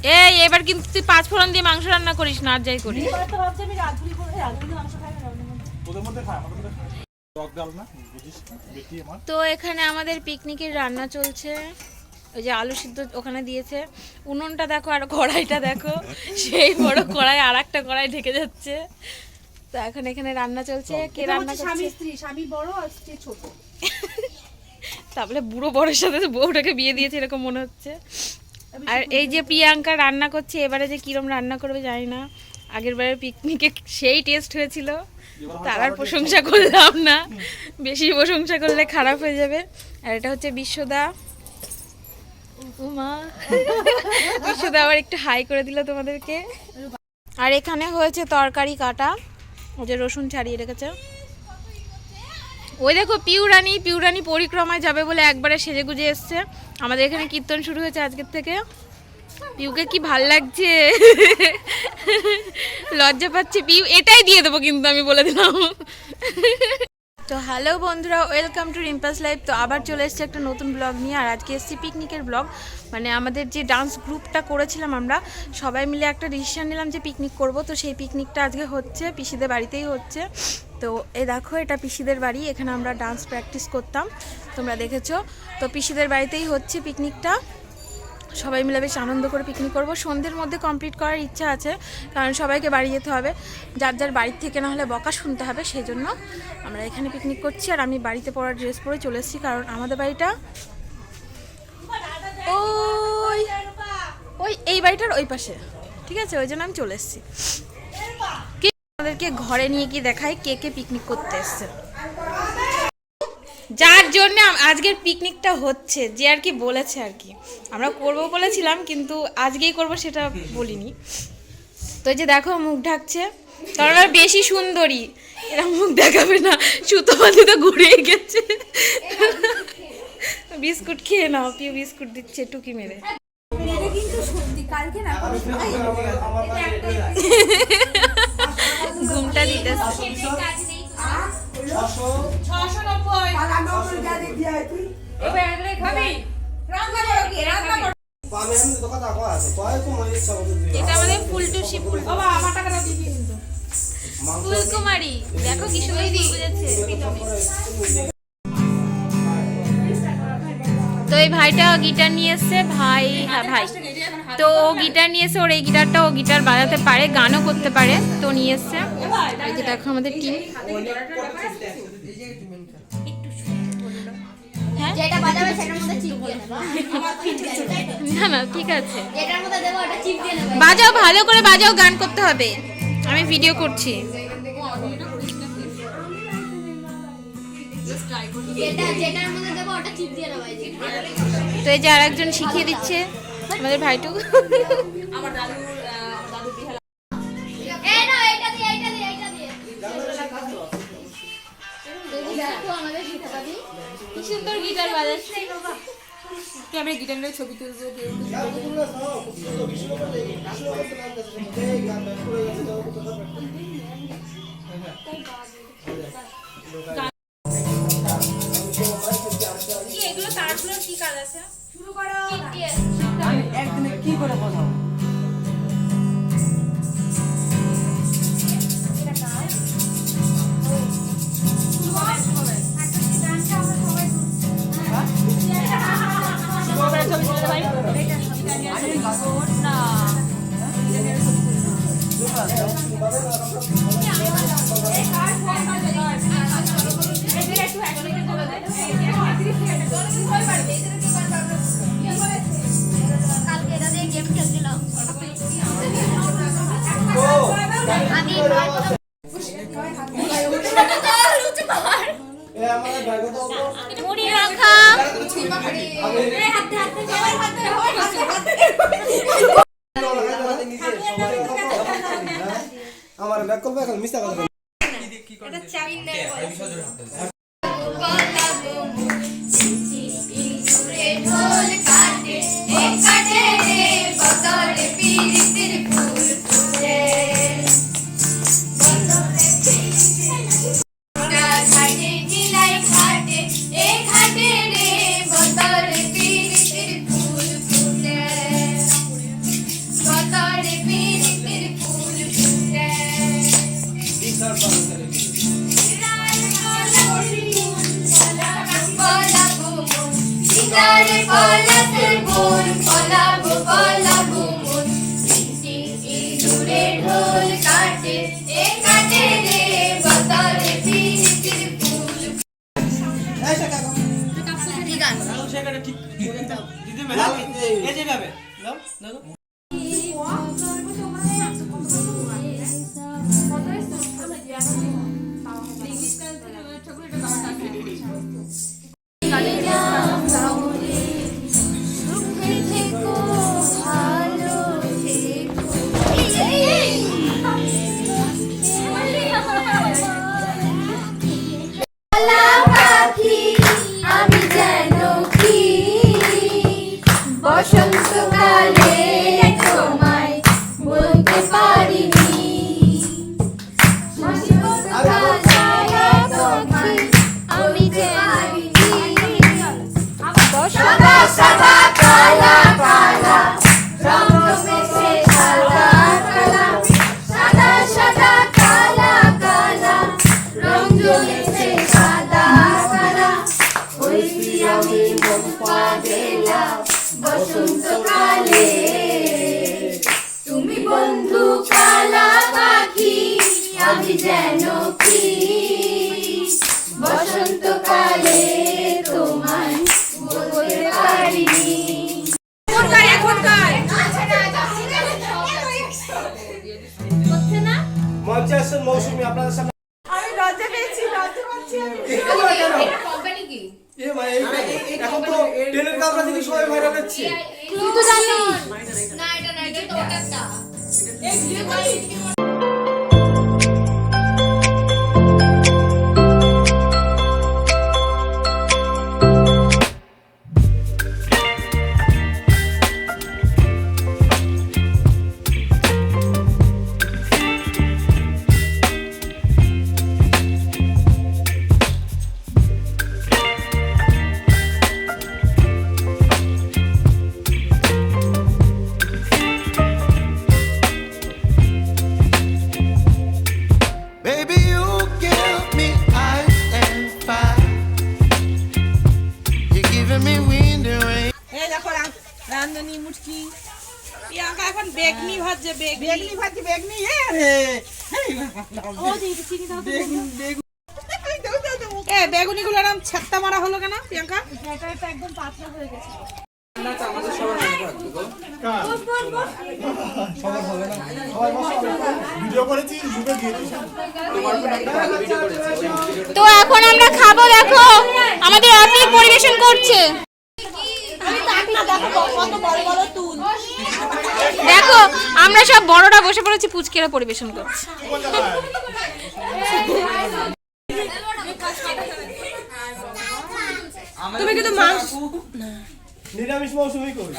এই এবার কিন্তু তুই 5 ফোড়ন দিয়ে মাংস রান্না করিস না, আর যাই করিস। তো এখানে আমাদের পিকনিকের রান্না চলছে। ওই যে আলু সিদ্ধ ওখানে দিয়েছে, উনুনটা দেখো আর কড়াইটা দেখো, সেই বড় কড়াই আর একটা কড়াই ঢেকে যাচ্ছে। তো এখন এখানে রান্না চলছে। কে রান্না করছে? স্বামী স্ত্রী, স্বামী বড় আর স্ত্রী ছোট। তাহলে বুড়ো বরের সাথে বউটাকে বিয়ে দিয়েছে এরকম মনে হচ্ছে। আর এই যে প্রিয়াঙ্কা রান্না করছে, এবারে যে কিরম রান্না করবে জানি না। আগের বারের পিকনিকে সেই টেস্ট হয়েছিল, তার আর প্রশংসা করলাম না, বেশি প্রশংসা করলে খারাপ হয়ে যাবে। আর এটা হচ্ছে বিশ্বদা। উমা বিশ্বদা আবার একটু হাই করে দিল তোমাদেরকে। আর এখানে হয়েছে তরকারি কাটা, ওই যে রসুন ছাড়িয়ে রেখেছে। ওই দেখো পিউরানি পরিক্রমায় যাবে বলে একবারে সেজে গুজে এসছে। আমাদের এখানে কীর্তন শুরু হয়েছে আজকের থেকে। পিউকে কি ভাল লাগছে, লজ্জা পাচ্ছে পিউ, এটাই দিয়ে দেবো কিন্তু আমি বলে দিলাম। তো হ্যালো বন্ধুরা, ওয়েলকাম টু রিম্পাস লাইফ। তো আবার চলে এসেছি একটা নতুন ব্লগ নিয়ে। আর আজকে এসেছি পিকনিকের ব্লগ। মানে আমাদের যে ডান্স গ্রুপটা করেছিলাম, আমরা সবাই মিলে একটা ডিসিশন নিলাম যে পিকনিক করব। তো সেই পিকনিকটা আজকে হচ্ছে পিসিদের বাড়িতেই হচ্ছে। তো এই দেখো, এটা পিসিদের বাড়ি, এখানে আমরা ডান্স প্র্যাকটিস করতাম, তোমরা দেখেছো। তো পিসিদের বাড়িতেই হচ্ছে পিকনিকটা। সবাই মিলে বেশ আনন্দ করে পিকনিক করব। সন্ধ্যের মধ্যে কমপ্লিট করার ইচ্ছা আছে, কারণ সবাইকে বাড়ি যেতে হবে, যার যার বাড়ির থেকে না হলে বকা শুনতে হবে। সেই জন্য আমরা এখানে পিকনিক করছি। আর আমি বাড়িতে পড়ার ড্রেস পরে চলে এসেছি, কারণ আমাদের বাড়িটা ওই এই বাড়িটার ওই পাশে, ঠিক আছে? ওই জন্য আমি চলে এসেছি। আমাদেরকে ঘরে নিয়ে গিয়ে দেখাই কে কে পিকনিক করতে এসছে। যার জন্য আজকের পিকনিকটা হচ্ছে, যে আর কি বলেছে আর কি, আমরা করবো বলেছিলাম কিন্তু আজকেই করব সেটা বলিনি। তো এই যে দেখো মুখ ঢাকছে, কারণ আর বেশি সুন্দরী, এরা মুখ দেখাবে না, সুতো বাঁধে তো ঘুরেই গেছে। বিস্কুট খেয়ে নাও, পিউ বিস্কুট দিচ্ছে টুকি মেরে। ঘুমটা দিতেছে। এটা আমাদের ফুলটুসি ফুলকুমারী, দেখো কি সুন্দর বুঝেছে। তো এই ভাইটা গিটার নিয়ে এসছে, ভাই, হ্যাঁ ভাই। তো ও গিটার নিয়ে এসে, ওর এই গিটারটা, ও গিটার বাজাতে পারে, গানও করতে পারে, তো নিয়ে এসছে। এই যে দেখো আমাদের টিম। না না ঠিক আছে, বাজাও, ভালো করে বাজাও, গান করতে হবে, আমি ভিডিও করছি। তো এই যে আর একজন শিখিয়ে দিচ্ছে, আমাদের ভাইটু। কি সুন্দর গিটার বাজাচ্ছে। আমি গিটারের ছবি তুলবো। এগুলো তারগুলোর কি কাজ আছে? শুরু করো। একদিনে কি করে বোঝাও? আমার ব্যাক করবে এখন মিস্তা কথা এটা চাবি দেয় পলাশের বোন পলাবো পলাবো মন বৃষ্টি ইঁদুরে ঢোল কাটে এ কাটে রে বতরে পিরিতির ফুল কি গান সুখে থেকো ভালো থেকো কালা পাখি আমি যেন কি বসন্তকালে তোমায় বলতে পারিনি বসন্তকালে তোমায় আমি যেন কি সাদা সাদা কালা কালা রং মেশে সাদা কালা সাদা সাদা কালা কালা রং জমেছে সাদা কালা হইছি আমি মুক্তা বেলা বসন্তকালে তুমি বন্ধু কালা পাখি আমি যেন কি বসন্তকালে তোমায় বলতে পারিনি মঞ্চে আসছেন মৌসুমী আপনাদের সামনে আমি লজ্জা পেয়েছি লজ্জা পাচ্ছি আমি কোম্পানি কি এ ভাই এখন তো ট্রেনের কাপড়া থেকে সবাই ভাইরাল হচ্ছে তুই তো জানিস না এটা না এটা তো ওটা Baby, you give me ice and fire. You're giving me wind and rain. এই দেখো রান্ধনি মুটকি প্রিয়াঙ্কা এখন বেগনি ভাজছে বেগনি ভাজছে বেগনি এ বেগুনি গুলো এরকম ছাত্তা মারা হলো কেন প্রিয়াঙ্কা এটা একদম পাতলা হয়ে গেছে তো এখন আমরা খাবো, দেখো আমাদের আতিক পরিবেশন করছে। দেখো আমরা সব বড়রা বসে পড়েছি, পুচকেরা পরিবেশন করছে। তুমি কিন্তু মাংস নিরামিষ মৌসুমী কই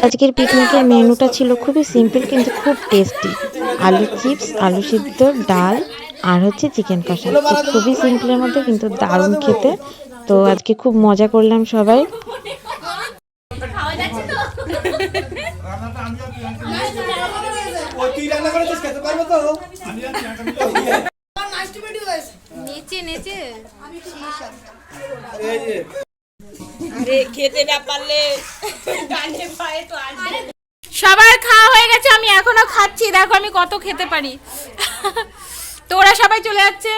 আজকের পিকনিকের মেনুটা ছিল খুবই সিম্পল কিন্তু খুব টেস্টি। আলু চিপস, আলু সিদ্ধ, ডাল আর হচ্ছে চিকেন কষা। খুবই সিম্পলের মধ্যে কিন্তু দারুণ খেতে। তো আজকে খুব মজা করলাম সবাই। নেচে নেচে খেতে না পারলে গানে পায়ে তো আসবে। সবার খাওয়া হয়ে গেছে, আমি এখনো খাচ্ছি। দেখো আমি কত খেতে পারি। তো ওরা সবাই চলে যাচ্ছে,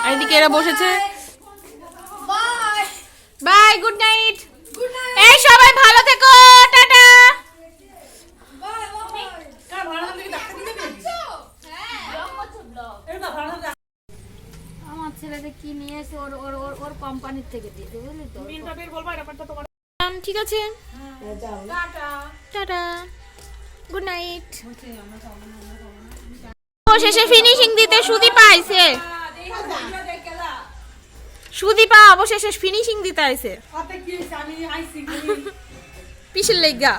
আর এদিকে এরা বসেছে। Bye, good night. এই সবাই ভালো থেকো, টাটা। আমার ছেলেদের কি নিয়ে এসে ওর ওর ওর ওর কোম্পানির থেকে দিয়েছে, বুঝলি তো? ঠিক আছে, টাটা, গুড নাইট। শেষে ফিনিশিং দিতে সুদীপা আইছে। সুদীপা অবশেষে ফিনিশিং দিতে আইছে পিসের লেগা।